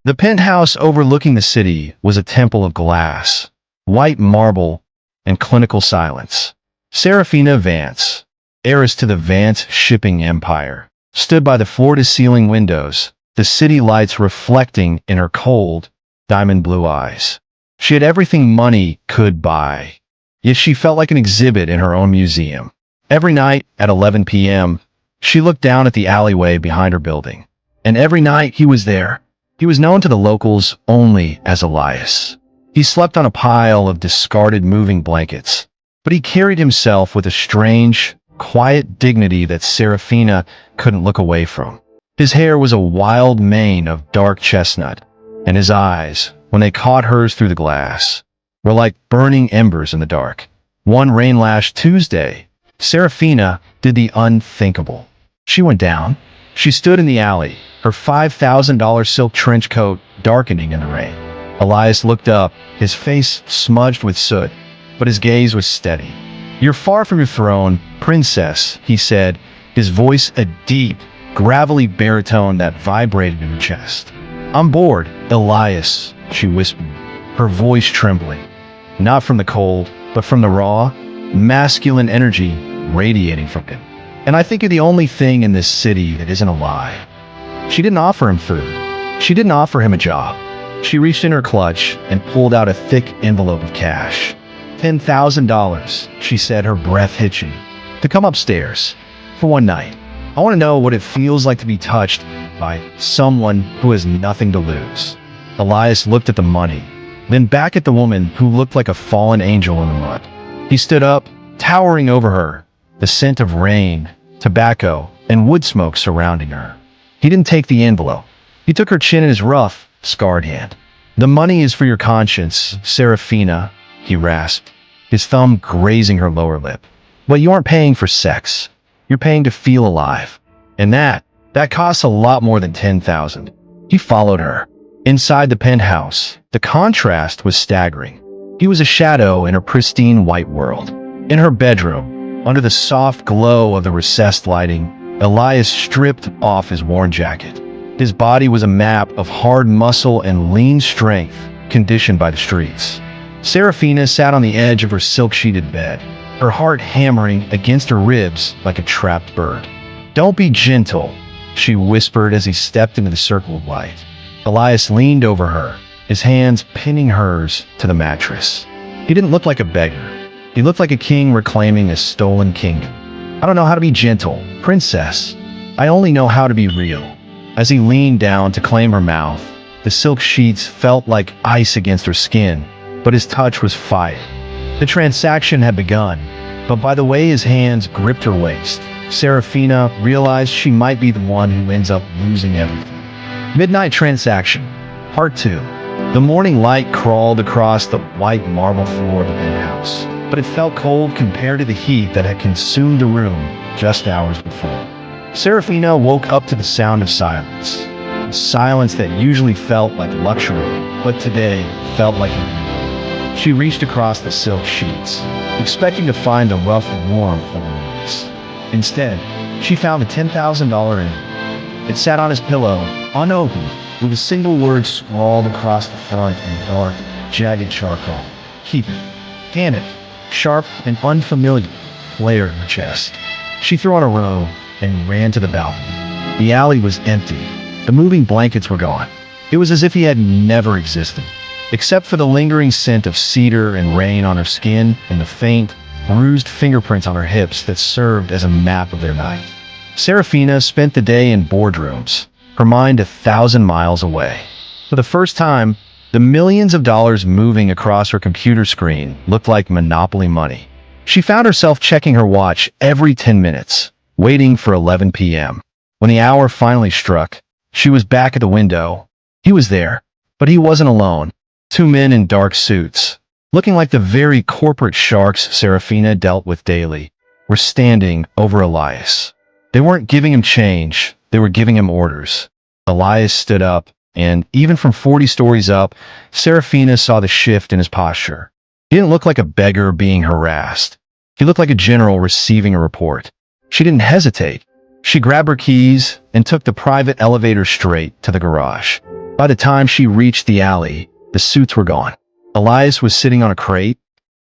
The penthouse overlooking the city was a temple of glass, white marble, and clinical silence. Seraphina Vance, heiress to the Vance shipping empire, stood by the floor-to-ceiling windows, the city lights reflecting in her cold, diamond blue eyes. She had everything money could buy, yet she felt like an exhibit in her own museum. Every night at 11 p.m., she looked down at the alleyway behind her building. And every night he was there. He was known to the locals only as Elias. He slept on a pile of discarded moving blankets, but he carried himself with a strange, quiet dignity that Seraphina couldn't look away from. His hair was a wild mane of dark chestnut, and his eyes, when they caught hers through the glass, were like burning embers in the dark. One rain-lashed Tuesday, Seraphina did the unthinkable. She went down. She stood in the alley, her $5,000 silk trench coat darkening in the rain. Elias looked up, his face smudged with soot, but his gaze was steady. "You're far from your throne, princess," he said, his voice a deep, gravelly baritone that vibrated in her chest. "I'm bored, Elias," she whispered, her voice trembling, not from the cold, but from the raw, masculine energy radiating from him. "And I think you're the only thing in this city that isn't a lie." She didn't offer him food. She didn't offer him a job. She reached in her clutch and pulled out a thick envelope of cash. $10,000, she said, her breath hitching. "To come upstairs. For one night. I want to know what it feels like to be touched by someone who has nothing to lose." Elias looked at the money, then back at the woman who looked like a fallen angel in the mud. He stood up, towering over her, the scent of rain, tobacco, and wood smoke surrounding her. He didn't take the envelope. He took her chin in his rough, scarred hand. "The money is for your conscience, Seraphina," he rasped, his thumb grazing her lower lip. "But you aren't paying for sex. You're paying to feel alive. And that costs a lot more than $10,000. He followed her. Inside the penthouse, the contrast was staggering. He was a shadow in her pristine white world. In her bedroom, under the soft glow of the recessed lighting, Elias stripped off his worn jacket. His body was a map of hard muscle and lean strength, conditioned by the streets. Seraphina sat on the edge of her silk-sheeted bed, her heart hammering against her ribs like a trapped bird. "Don't be gentle," she whispered as he stepped into the circle of light. Elias leaned over her, his hands pinning hers to the mattress. He didn't look like a beggar. He looked like a king reclaiming a stolen kingdom. "I don't know how to be gentle, princess. I only know how to be real." As he leaned down to claim her mouth, the silk sheets felt like ice against her skin, but his touch was fire. The transaction had begun, but by the way his hands gripped her waist, Seraphina realized she might be the one who ends up losing everything. Midnight Transaction, Part 2. The morning light crawled across the white marble floor of the penthouse, but it felt cold compared to the heat that had consumed the room just hours before. Seraphina woke up to the sound of silence. A silence that usually felt like luxury, but today felt like a... She reached across the silk sheets, expecting to find the rough warmth of a release. Instead, she found a $10,000 envelope. It sat on his pillow, unopened, with a single word scrawled across the front in dark, jagged charcoal. "Keep it." Panic, sharp and unfamiliar, flared in her chest. She threw on a robe and ran to the balcony. The alley was empty. The moving blankets were gone. It was as if he had never existed, except for the lingering scent of cedar and rain on her skin and the faint, bruised fingerprints on her hips that served as a map of their night. Seraphina spent the day in boardrooms, her mind 1,000 miles away. For the first time, the millions of dollars moving across her computer screen looked like Monopoly money. She found herself checking her watch every 10 minutes, waiting for 11 p.m. When the hour finally struck, she was back at the window. He was there, but he wasn't alone. Two men in dark suits, looking like the very corporate sharks Seraphina dealt with daily, were standing over Elias. They weren't giving him change, they were giving him orders. Elias stood up, and even from 40 stories up, Seraphina saw the shift in his posture. He didn't look like a beggar being harassed. He looked like a general receiving a report. She didn't hesitate. She grabbed her keys and took the private elevator straight to the garage. By the time she reached the alley, the suits were gone. Elias was sitting on a crate,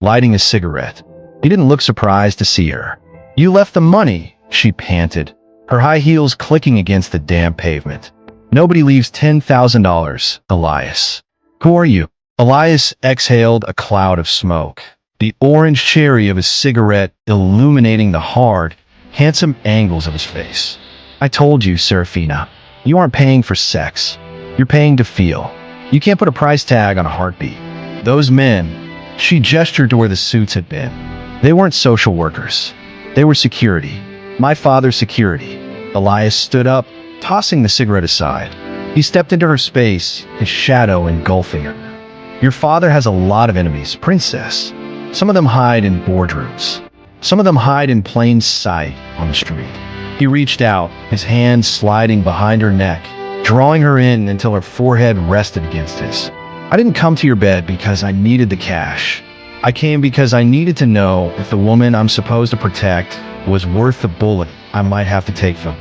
lighting a cigarette. He didn't look surprised to see her. "You left the money," she panted, her high heels clicking against the damp pavement. "Nobody leaves $10,000, Elias." "Who are you?" Elias exhaled a cloud of smoke, the orange cherry of his cigarette illuminating the hard, handsome angles of his face. "I told you, Seraphina, you aren't paying for sex. You're paying to feel. You can't put a price tag on a heartbeat." Those men, she gestured to where the suits had been. They weren't social workers. They were security. My father's security. Elias stood up, tossing the cigarette aside. He stepped into her space, his shadow engulfing her. "Your father has a lot of enemies, princess. Some of them hide in boardrooms. Some of them hide in plain sight on the street." He reached out, his hand sliding behind her neck, drawing her in until her forehead rested against his. "I didn't come to your bed because I needed the cash. I came because I needed to know if the woman I'm supposed to protect was worth the bullet I might have to take from."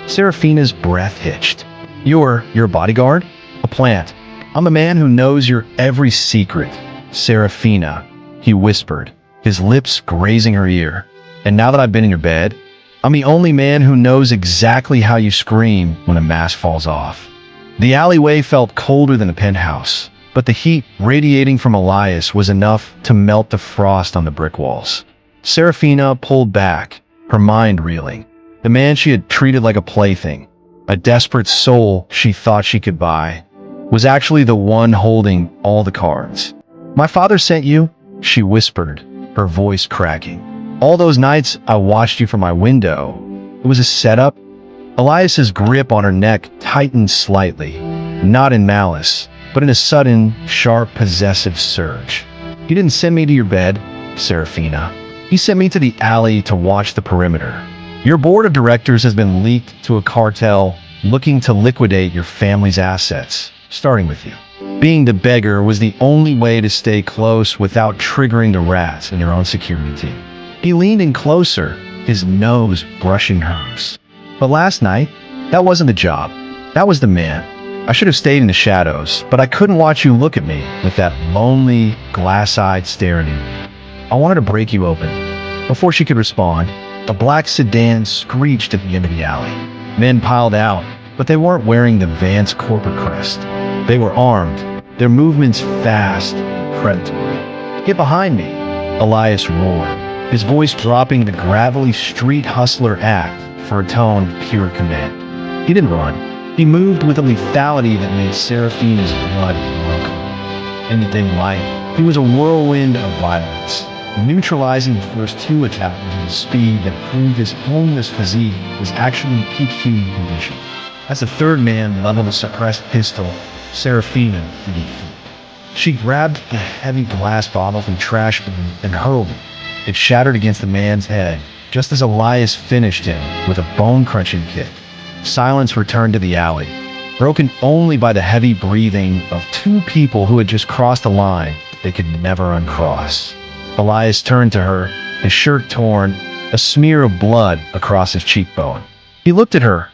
Seraphina's breath hitched. You're a bodyguard? A plant. I'm a man who knows your every secret, Seraphina," he whispered, his lips grazing her ear. "And now that I've been in your bed, I'm the only man who knows exactly how you scream when a mask falls off." The alleyway felt colder than the penthouse, but the heat radiating from Elias was enough to melt the frost on the brick walls. Seraphina pulled back, her mind reeling. The man she had treated like a plaything, a desperate soul she thought she could buy, was actually the one holding all the cards. "My father sent you," she whispered, her voice cracking. "All those nights I watched you from my window. It was a setup." Elias's grip on her neck tightened slightly, not in malice, but in a sudden, sharp, possessive surge. "He didn't send me to your bed, Seraphina. He sent me to the alley to watch the perimeter. Your board of directors has been leaked to a cartel looking to liquidate your family's assets, starting with you. Being the beggar was the only way to stay close without triggering the rats in your own security team." He leaned in closer, his nose brushing hers. "But last night, that wasn't the job. That was the man. I should have stayed in the shadows, but I couldn't watch you look at me with that lonely, glass-eyed stare at you. I wanted to break you open." Before she could respond, a black sedan screeched at the end of the alley. Men piled out, but they weren't wearing the Vance corporate crest. They were armed, their movements fast, predatory. "Get behind me," Elias roared, his voice dropping the gravelly street hustler act for a tone of pure command. He didn't run. He moved with a lethality that made Seraphina's blood run. Anything like, he was a whirlwind of violence, neutralizing the first two attacks with a speed that proved his homeless physique was actually peak human condition. As the third man leveled a suppressed pistol, Seraphina leaped. She grabbed a heavy glass bottle from the trash bin and hurled it. It shattered against the man's head, just as Elias finished him with a bone-crunching kick. Silence returned to the alley, broken only by the heavy breathing of two people who had just crossed a line they could never uncross. Elias turned to her, his shirt torn, a smear of blood across his cheekbone. He looked at her,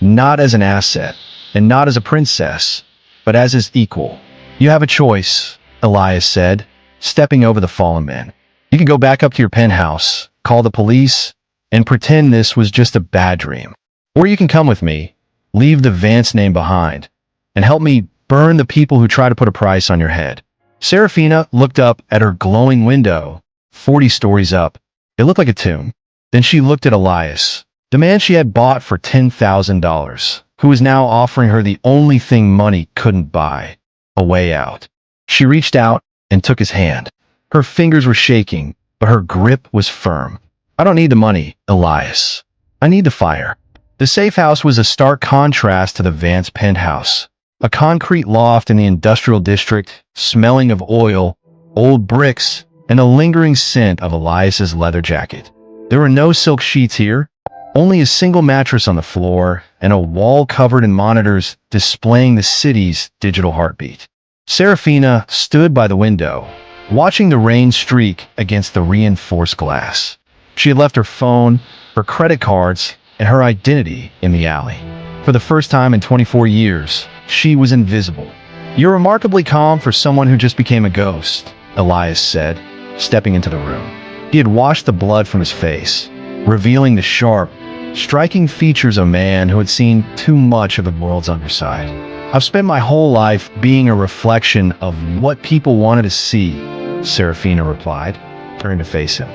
not as an asset, and not as a princess, but as his equal. "You have a choice," Elias said, stepping over the fallen man. "You can go back up to your penthouse, call the police, and pretend this was just a bad dream. Or you can come with me, leave the Vance name behind, and help me burn the people who try to put a price on your head." Seraphina looked up at her glowing window, 40 stories up. It looked like a tomb. Then she looked at Elias, the man she had bought for $10,000, who was now offering her the only thing money couldn't buy, a way out. She reached out and took his hand. Her fingers were shaking, but her grip was firm. "I don't need the money, Elias. I need the fire." The safe house was a stark contrast to the Vance penthouse. A concrete loft in the industrial district, smelling of oil, old bricks, and a lingering scent of Elias's leather jacket. There were no silk sheets here, only a single mattress on the floor and a wall covered in monitors displaying the city's digital heartbeat. Seraphina stood by the window, watching the rain streak against the reinforced glass. She had left her phone, her credit cards, and her identity in the alley. For the first time in 24 years, she was invisible. "You're remarkably calm for someone who just became a ghost," Elias said, stepping into the room. He had washed the blood from his face, revealing the sharp, striking features of a man who had seen too much of the world's underside. "I've spent my whole life being a reflection of what people wanted to see," Seraphina replied, turning to face him.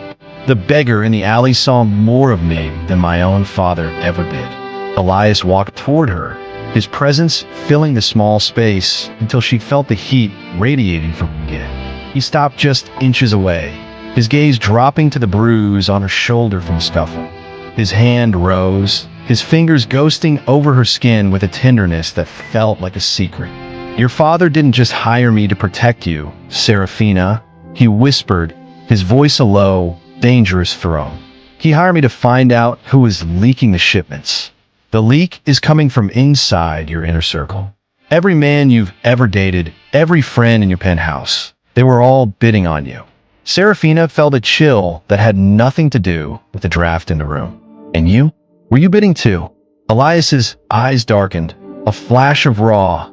"The beggar in the alley saw more of me than my own father ever did." Elias walked toward her, his presence filling the small space until she felt the heat radiating from him again. He stopped just inches away, his gaze dropping to the bruise on her shoulder from the scuffle. His hand rose, his fingers ghosting over her skin with a tenderness that felt like a secret. "Your father didn't just hire me to protect you, Seraphina," he whispered, his voice a low, dangerous throne. "He hired me to find out who was leaking the shipments. The leak is coming from inside your inner circle. Every man you've ever dated, every friend in your penthouse, they were all bidding on you." Seraphina felt a chill that had nothing to do with the draft in the room. "And you? Were you bidding too?" Elias's eyes darkened, a flash of raw,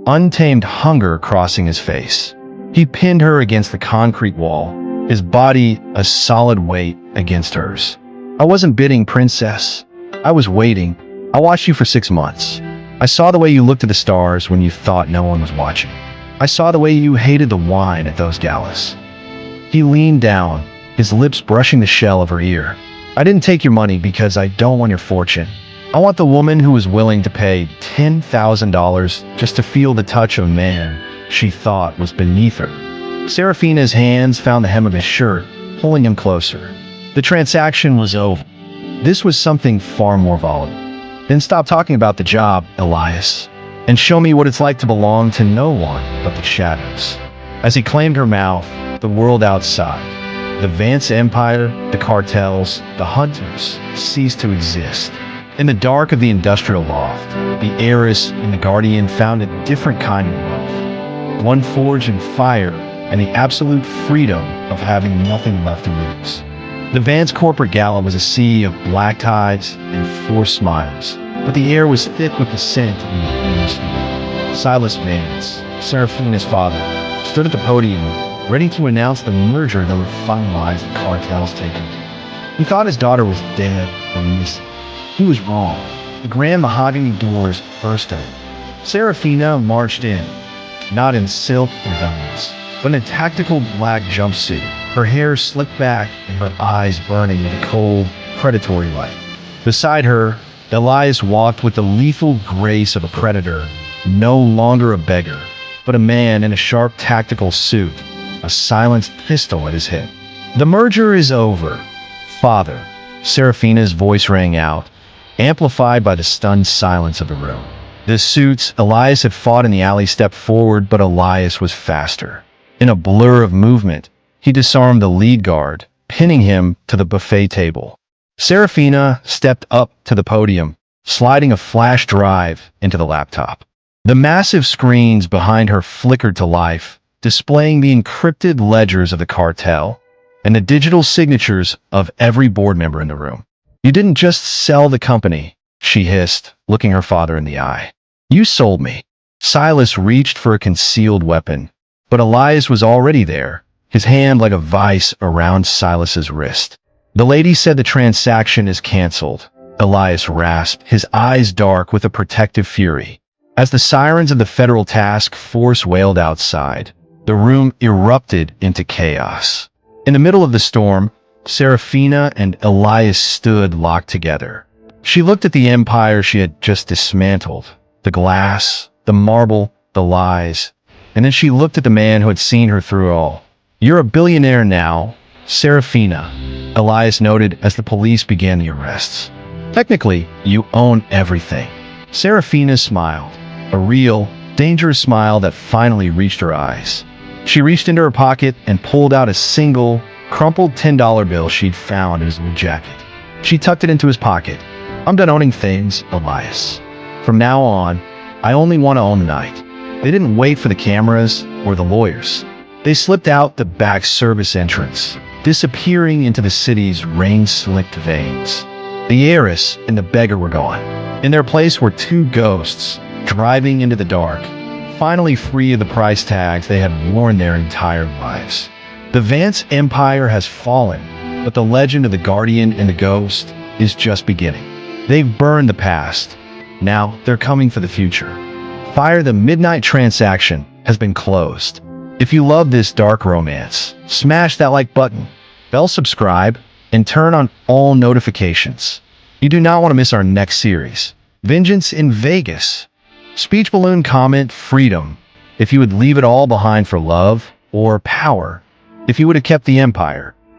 untamed hunger crossing his face. He pinned her against the concrete wall, his body a solid weight against hers. "I wasn't bidding, princess. I was waiting. I watched you for 6 months. I saw the way you looked at the stars when you thought no one was watching. I saw the way you hated the wine at those galas." He leaned down, his lips brushing the shell of her ear. "I didn't take your money because I don't want your fortune. I want the woman who was willing to pay $10,000 just to feel the touch of a man she thought was beneath her." Seraphina's hands found the hem of his shirt, pulling him closer. The transaction was over. This was something far more volatile. "Then stop talking about the job, Elias, and show me what it's like to belong to no one but the shadows." As he claimed her mouth, the world outside, the Vance Empire, the cartels, the hunters, ceased to exist. In the dark of the industrial loft, the heiress and the guardian found a different kind of love. One forged in fire and the absolute freedom of having nothing left to lose. The Vance corporate gala was a sea of black ties and forced smiles, but the air was thick with the scent of the industry. Silas Vance, Seraphina's father, stood at the podium, ready to announce the merger that would finalize the cartel's takeover. He thought his daughter was dead or missing. He was wrong. The grand mahogany doors burst open. Seraphina marched in, not in silk and velvets, but in a tactical black jumpsuit, her hair slicked back and her eyes burning with a cold, predatory light. Beside her, Elias walked with the lethal grace of a predator, no longer a beggar, but a man in a sharp tactical suit, a silenced pistol at his hip. "The merger is over, Father," Seraphina's voice rang out, amplified by the stunned silence of the room. The suits Elias had fought in the alley stepped forward, but Elias was faster. In a blur of movement, he disarmed the lead guard, pinning him to the buffet table. Seraphina stepped up to the podium, sliding a flash drive into the laptop. The massive screens behind her flickered to life, displaying the encrypted ledgers of the cartel and the digital signatures of every board member in the room. "You didn't just sell the company," she hissed, looking her father in the eye. "You sold me." Silas reached for a concealed weapon, but Elias was already there, his hand like a vice around Silas's wrist. "The lady said the transaction is canceled," Elias rasped, his eyes dark with a protective fury. As the sirens of the federal task force wailed outside, the room erupted into chaos. In the middle of the storm, Seraphina and Elias stood locked together. She looked at the empire she had just dismantled, the glass, the marble, the lies, and then she looked at the man who had seen her through it all. "You're a billionaire now, Seraphina," Elias noted as the police began the arrests. "Technically, you own everything." Seraphina smiled, a real, dangerous smile that finally reached her eyes. She reached into her pocket and pulled out a single, crumpled $10 bill she'd found in his new jacket. She tucked it into his pocket. "I'm done owning things, Elias. From now on, I only want to own the night." They didn't wait for the cameras or the lawyers. They slipped out the back service entrance, disappearing into the city's rain-slicked veins. The heiress and the beggar were gone. In their place were two ghosts, driving into the dark, finally free of the price tags they had worn their entire lives. The Vance Empire has fallen, but the legend of the Guardian and the Ghost is just beginning. They've burned the past. Now they're coming for the future. Fire the Midnight Transaction has been closed. If you love this dark romance, smash that like button, bell subscribe, and turn on all notifications. You do not want to miss our next series, Vengeance in Vegas. Speech balloon comment freedom. If you would leave it all behind for love or power. If you would have kept the Empire.